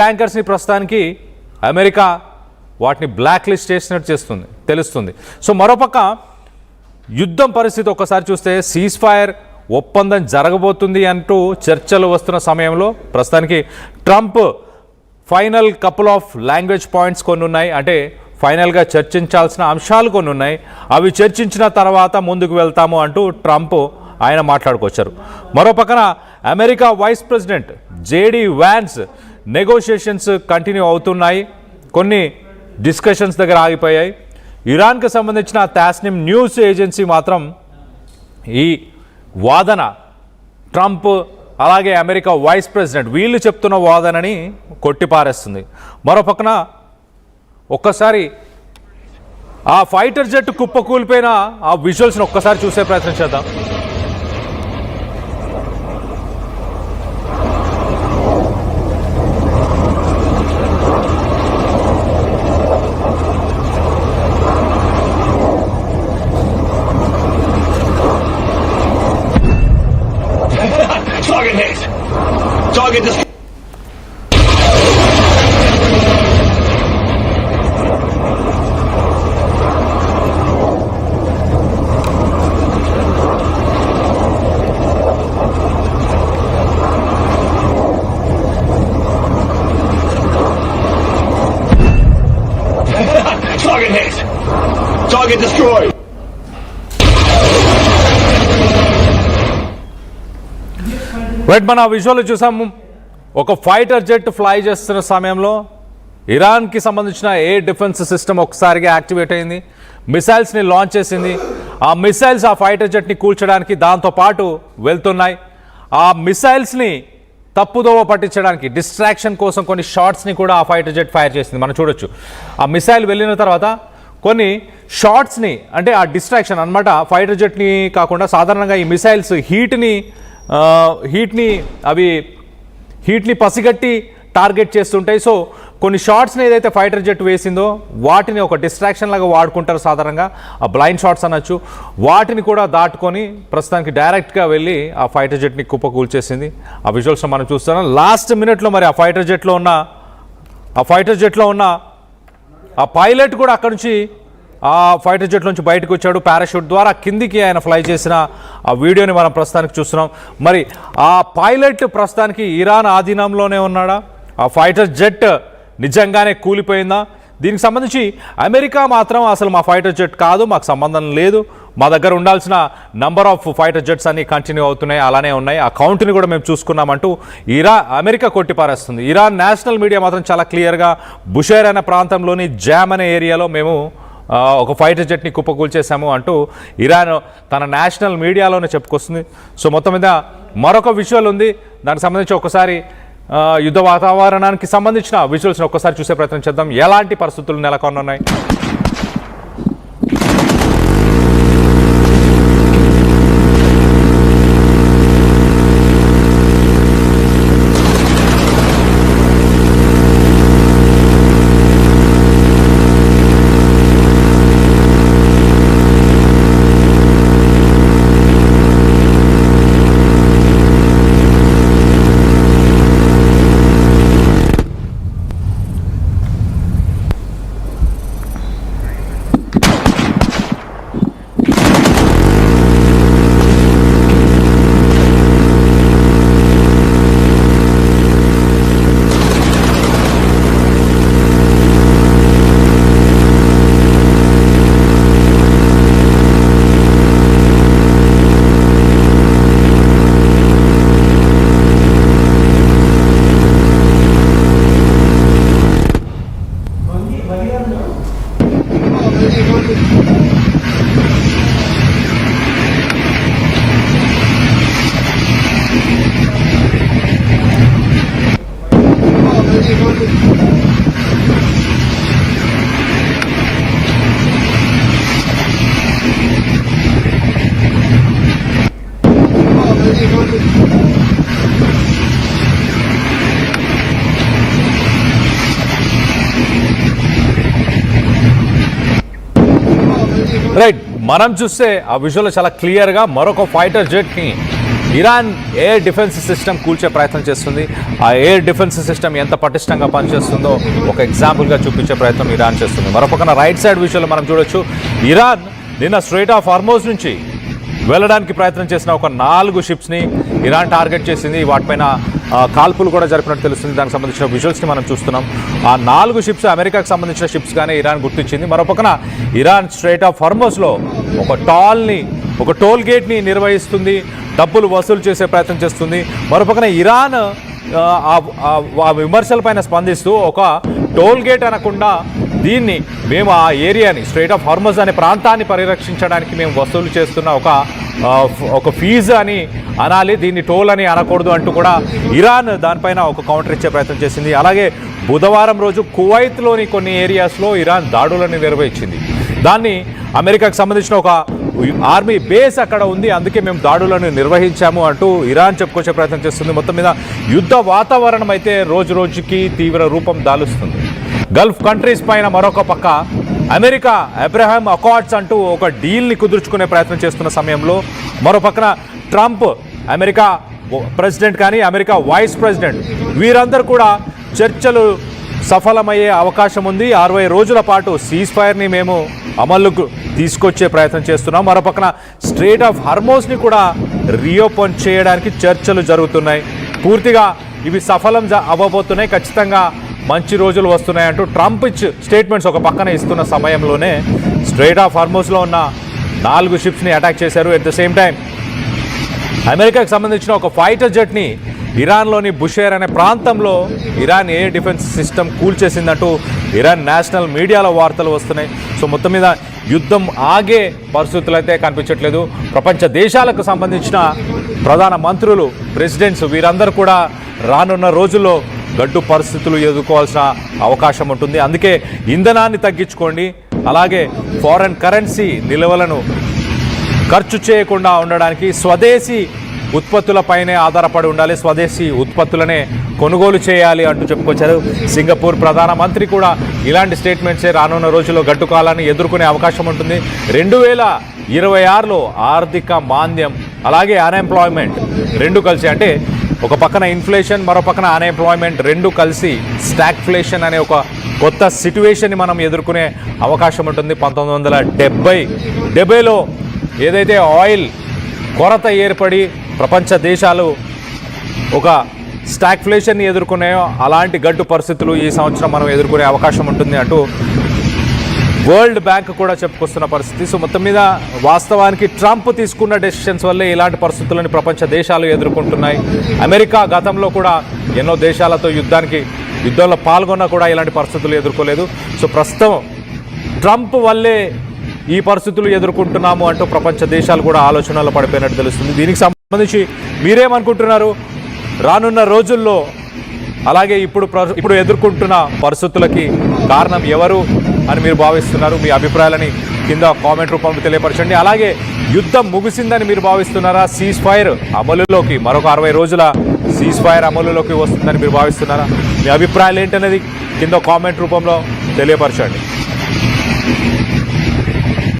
ట్యాంకర్స్ని ప్రస్తుతానికి అమెరికా వాటిని black list చేసినట్టు తెలుస్తుంది. సో మరోపక్క యుద్ధం పరిస్థితి ఒక్కసారి చూస్తే సీజ్ ఫైర్ ఒప్పందం జరగబోతుంది అంటూ చర్చలు వస్తున్న సమయంలో ప్రస్తుతానికి Trump final couple of language points కొన్ని ఉన్నాయి, అంటే ఫైనల్గా చర్చించాల్సిన అంశాలు కొన్ని ఉన్నాయి, అవి చర్చించిన తర్వాత ముందుకు వెళ్తాము అంటూ ట్రంప్ ఆయన మాట్లాడుకొచ్చారు. మరో పక్కన America vice president JD Vance negotiations continue అవుతున్నాయి, కొన్ని డిస్కషన్స్ దగ్గర ఆగిపోయాయి. ఇరాన్కి సంబంధించిన తాస్నిమ్ న్యూస్ ఏజెన్సీ మాత్రం ఈ వాదన ట్రంప్ అలాగే అమెరికా వైస్ ప్రెసిడెంట్ వీళ్ళు చెప్తున్న వాదనని కొట్టిపారేస్తుంది. మరో పక్కన ఒక్కసారి ఆ ఫైటర్ జెట్ కుప్పకూలిపోయిన ఆ విజువల్స్ని ఒక్కసారి చూసే ప్రయత్నం చేద్దాం. Target this. Target hit. Target destroyed. Right, మన విజువల్ చూసాము. ఒక ఫైటర్ జెట్ ఫ్లై చేస్తున్న సమయంలో ఇరాన్కి సంబంధించిన ఎయిర్ డిఫెన్స్ సిస్టమ్ ఒకసారిగా యాక్టివేట్ అయింది, మిసైల్స్ని లాంచ్ చేసింది. ఆ మిసైల్స్ ఆ ఫైటర్ జెట్ని కూల్చడానికి దాంతోపాటు వెళ్తున్నాయి. ఆ మిసైల్స్ని తప్పుదోవ పట్టించడానికి డిస్ట్రాక్షన్ కోసం కొన్ని షాట్స్ని కూడా ఆ ఫైటర్ జెట్ ఫైర్ చేసింది. మనం చూడొచ్చు ఆ మిసైల్ వెళ్ళిన తర్వాత కొన్ని షాట్స్ని, అంటే ఆ డిస్ట్రాక్షన్ అన్నమాట. ఫైటర్ జెట్ని కాకుండా సాధారణంగా ఈ మిసైల్స్ హీట్ని పసిగట్టి టార్గెట్ చేస్తుంటాయి. సో కొన్ని షాట్స్ని ఏదైతే ఫైటర్ జెట్ వేసిందో వాటిని ఒక డిస్ట్రాక్షన్ లాగా వాడుకుంటారు సాధారణంగా, ఆ బ్లైండ్ షాట్స్ అనొచ్చు. వాటిని కూడా దాటుకొని ప్రస్తుతానికి డైరెక్ట్గా వెళ్ళి ఆ ఫైటర్ జెట్ని కుప్పకూల్చేసింది. ఆ విజువల్స్ మనం చూస్తున్నాం. లాస్ట్ మినిట్లో మరి ఆ ఫైటర్ జెట్లో ఉన్న ఆ పైలట్ కూడా అక్కడ నుంచి ఆ ఫైటర్ జెట్ నుంచి బయటకు వచ్చాడు. పారాషూట్ ద్వారా కిందికి ఆయన ఫ్లై చేసిన ఆ వీడియోని మనం ప్రస్తుతానికి చూస్తున్నాం. మరి ఆ పైలట్ ప్రస్తుతానికి ఇరాన్ ఆధీనంలోనే ఉన్నాడా? ఆ ఫైటర్ జెట్ నిజంగానే కూలిపోయిందా? దీనికి సంబంధించి అమెరికా మాత్రం అసలు మా ఫైటర్ జెట్ కాదు, మాకు సంబంధం లేదు, మా దగ్గర ఉండాల్సిన నంబర్ ఆఫ్ ఫైటర్ జెట్స్ అన్ని కంటిన్యూ అవుతున్నాయి, అలానే ఉన్నాయి, ఆ కౌంట్ని కూడా మేము చూసుకున్నామంటూ అమెరికా కొట్టిపారేస్తుంది. ఇరాన్ నేషనల్ మీడియా మాత్రం చాలా క్లియర్గా బుషైర్ అనే ప్రాంతంలోని జామ్ అనే ఏరియాలో మేము ఒక ఫైటర్ జెట్ని కుప్పకూల్చేసాము అంటూ ఇరాన్ తన నేషనల్ మీడియాలోనే చెప్పుకొస్తుంది. సో మొత్తం మీద మరొక విజువల్ ఉంది, దానికి సంబంధించి ఒకసారి యుద్ధ వాతావరణానికి సంబంధించిన విజువల్స్ని ఒక్కసారి చూసే ప్రయత్నం చేద్దాం. ఎలాంటి పరిస్థితులు నెలకొన్నాయి? రైట్, మనం చూస్తే ఆ విజువల్ చాలా క్లియర్గా మరొక ఫైటర్ జెట్ని ఇరాన్ ఎయిర్ డిఫెన్స్ సిస్టమ్ కూల్చే ప్రయత్నం చేస్తుంది. ఆ ఎయిర్ డిఫెన్స్ సిస్టమ్ ఎంత పటిష్టంగా పనిచేస్తుందో ఒక ఎగ్జాంపుల్గా చూపించే ప్రయత్నం ఇరాన్ చేస్తుంది. మరోపక్కన రైట్ సైడ్ విషయంలో మనం చూడొచ్చు, ఇరాన్ నిన్న స్ట్రైట్ ఆఫ్ హార్మోజ్ నుంచి వెళ్ళడానికి ప్రయత్నం చేసిన ఒక 4 షిప్స్ని ఇరాన్ టార్గెట్ చేసింది. వాటిపైన కాల్పులు కూడా జరిపినట్టు తెలుస్తుంది. దానికి సంబంధించిన విజువల్స్ని మనం చూస్తున్నాం. ఆ 4 షిప్స్ అమెరికాకు సంబంధించిన షిప్స్గానే ఇరాన్ గుర్తించింది. మరోపక్కన ఇరాన్ స్ట్రైట్ ఆఫ్ హార్మోజ్లో ఒక టోల్ గేట్ని నిర్వహిస్తుంది, డబ్బులు వసూలు చేసే ప్రయత్నం చేస్తుంది. మరోపక్కన ఇరాన్ ఆ విమర్శలపైన స్పందిస్తూ ఒక టోల్ గేట్ అనకుండా దీన్ని మేము ఆ ఏరియాని స్ట్రైట్ ఆఫ్ హార్మోజ్ అనే ప్రాంతాన్ని పరిరక్షించడానికి మేము వసూలు చేస్తున్న ఒక ఫీజు అని అనాలి, దీన్ని టోల్ అని అనకూడదు అంటూ కూడా ఇరాన్ దానిపైన ఒక కౌంటర్ ఇచ్చే ప్రయత్నం చేసింది. అలాగే బుధవారం రోజు కువైత్లోని కొన్ని ఏరియాస్లో ఇరాన్ దాడులను నిర్వహించింది. దాన్ని అమెరికాకు సంబంధించిన ఒక ఆర్మీ బేస్ అక్కడ ఉంది, అందుకే మేము దాడులను నిర్వహించాము అంటూ ఇరాన్ చెప్పుకొచ్చే ప్రయత్నం చేస్తుంది. మొత్తం మీద యుద్ధ వాతావరణం అయితే రోజు రోజుకి తీవ్ర రూపం దాలుస్తుంది. గల్ఫ్ కంట్రీస్ పైన మరొక పక్క అమెరికా అబ్రహాం అకార్డ్స్ అంటూ ఒక డీల్ని కుదుర్చుకునే ప్రయత్నం చేస్తున్న సమయంలో మరో పక్కన ట్రంప్, అమెరికా ప్రెసిడెంట్ కానీ అమెరికా వైస్ ప్రెసిడెంట్, వీరందరూ కూడా చర్చలు సఫలమయ్యే అవకాశం ఉంది. 60 రోజుల పాటు సీజ్ ఫైర్ని మేము అమలుకు తీసుకొచ్చే ప్రయత్నం చేస్తున్నాం. మరోపక్కన స్ట్రైట్ ఆఫ్ హార్మోజ్ని కూడా రీఓపెన్ చేయడానికి చర్చలు జరుగుతున్నాయి. పూర్తిగా ఇవి సఫలం అవ్వబోతున్నాయి, ఖచ్చితంగా మంచి రోజులు వస్తున్నాయంటూ ట్రంప్ స్టేట్మెంట్స్ ఒక పక్కన ఇస్తున్న సమయంలోనే స్ట్రైట్ ఆఫ్ హార్మోజ్లో ఉన్న 4 షిప్స్ని అటాక్ చేశారు. ఎట్ ద సేమ్ టైం అమెరికాకు సంబంధించిన ఒక ఫైటర్ జెట్ని ఇరాన్లోని బుషేర్ అనే ప్రాంతంలో ఇరాన్ ఎయిర్ డిఫెన్స్ సిస్టమ్ కూల్చేసిందంటూ ఇరాన్ నేషనల్ మీడియాలో వార్తలు వస్తున్నాయి. సో మొత్తం మీద యుద్ధం ఆగే పరిస్థితులు అయితే కనిపించట్లేదు. ప్రపంచ దేశాలకు సంబంధించిన ప్రధాన మంత్రులు, ప్రెసిడెంట్స్ వీరందరూ కూడా రానున్న రోజుల్లో గడ్డు పరిస్థితులు ఎదుర్కోవాల్సిన అవకాశం ఉంటుంది. అందుకే ఇంధనాన్ని తగ్గించుకోండి, అలాగే ఫారెన్ కరెన్సీ నిల్వలను ఖర్చు చేయకుండా ఉండడానికి స్వదేశీ ఉత్పత్తులపైనే ఆధారపడి ఉండాలి, స్వదేశీ ఉత్పత్తులనే కొనుగోలు చేయాలి అంటూ చెప్పుకొచ్చారు. సింగపూర్ ప్రధానమంత్రి కూడా ఇలాంటి స్టేట్మెంట్సే రానున్న రోజుల్లో గడ్డు కాలాన్ని ఎదుర్కొనే అవకాశం ఉంటుంది. 2026లో ఆర్థిక మాంద్యం అలాగే అన్ఎంప్లాయ్మెంట్ రెండు కలిసి, అంటే ఒక పక్కన ఇన్ఫ్లేషన్ మరో పక్కన అన్ఎంప్లాయ్మెంట్ రెండు కలిసి స్టాగ్ఫ్లేషన్ అనే ఒక కొత్త సిట్యువేషన్ని మనం ఎదుర్కొనే అవకాశం ఉంటుంది. 1970లో ఏదైతే ఆయిల్ కొరత ఏర్పడి ప్రపంచ దేశాలు ఒక స్టాగ్ఫ్లేషన్ని ఎదుర్కొన్నాయో అలాంటి గడ్డు పరిస్థితులు ఈ సంవత్సరం మనం ఎదుర్కొనే అవకాశం ఉంటుంది అంటూ వరల్డ్ బ్యాంక్ కూడా చెప్పుకొస్తున్న పరిస్థితి. సో మొత్తం మీద వాస్తవానికి ట్రంప్ తీసుకున్న డెసిషన్స్ వల్లే ఇలాంటి పరిస్థితులను ప్రపంచ దేశాలు ఎదుర్కొంటున్నాయి. అమెరికా గతంలో కూడా ఎన్నో దేశాలతో యుద్ధంలో పాల్గొన్నా కూడా ఇలాంటి పరిస్థితులు ఎదుర్కోలేదు. సో ప్రస్తుతం ట్రంప్ వల్లే ఈ పరిస్థితులు ఎదుర్కొంటున్నాము అంటూ ప్రపంచ దేశాలు కూడా ఆలోచనలో పడిపోయినట్టు తెలుస్తుంది. దీనికి సంబంధించి మీరేమనుకుంటున్నారు? రానున్న రోజుల్లో అలాగే ఇప్పుడు ఎదుర్కొంటున్న పరిస్థితులకి కారణం ఎవరు అని మీరు భావిస్తున్నారు? మీ అభిప్రాయాలని కింద కామెంట్ రూపంలో తెలియపరచండి. అలాగే యుద్ధం ముగిసిందని మీరు భావిస్తున్నారా? సీజ్ ఫైర్ అమలులోకి మరొక 60 రోజుల సీజ్ ఫైర్ అమలులోకి వస్తుందని మీరు భావిస్తున్నారా? మీ అభిప్రాయాలు ఏంటనేది కింద కామెంట్ రూపంలో తెలియపరచండి.